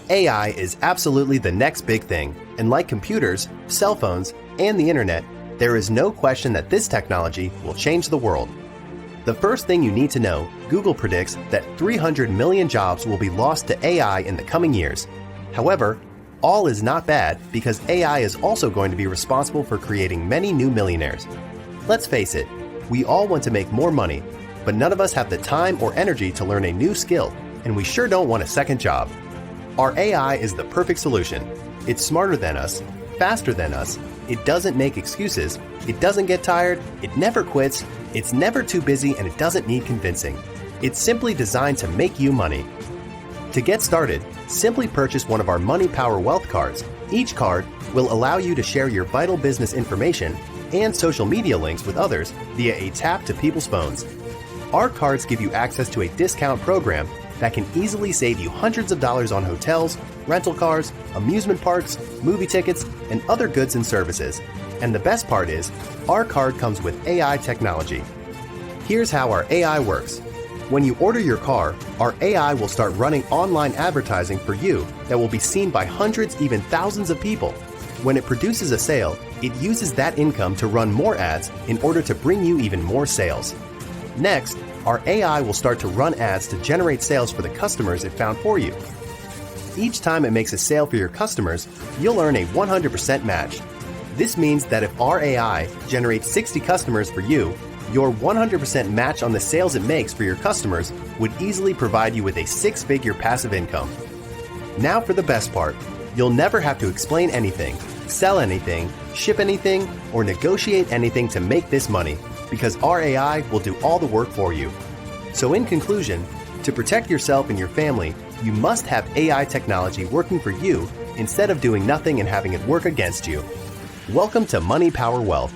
AI is absolutely the next big thing, and like computers, cell phones, and the internet, there is no question that this technology will change the world. The first thing you need to know, Google predicts that 300 million jobs will be lost to AI in the coming years. However, all is not bad because AI is also going to be responsible for creating many new millionaires. Let's face it, we all want to make more money, but none of us have the time or energy to learn a new skill, and we sure don't want a second job. Our AI is the perfect solution. It's smarter than us, faster than us, it doesn't make excuses, it doesn't get tired, it never quits, it's never too busy, and it doesn't need convincing. It's simply designed to make you money. To get started, simply purchase one of our Money Power Wealth cards. Each card will allow you to share your vital business information and social media links with others via a tap to people's phones. Our cards give you access to a discount program that can easily save you hundreds of dollars on hotels, rental cars, amusement parks, movie tickets, and other goods and services. And the best part is, our card comes with AI technology. Here's how our AI works. When you order your car, our AI will start running online advertising for you that will be seen by hundreds, even thousands of people. When it produces a sale, it uses that income to run more ads in order to bring you even more sales. Next, our AI will start to run ads to generate sales for the customers it found for you. Each time it makes a sale for your customers, you'll earn a 100% match. This means that if our AI generates 60 customers for you, your 100% match on the sales it makes for your customers would easily provide you with a six-figure passive income. Now for the best part. You'll never have to explain anything, sell anything, ship anything, or negotiate anything to make this money, because our AI will do all the work for you. So in conclusion, to protect yourself and your family, you must have AI technology working for you instead of doing nothing and having it work against you. Welcome to Money Power Wealth.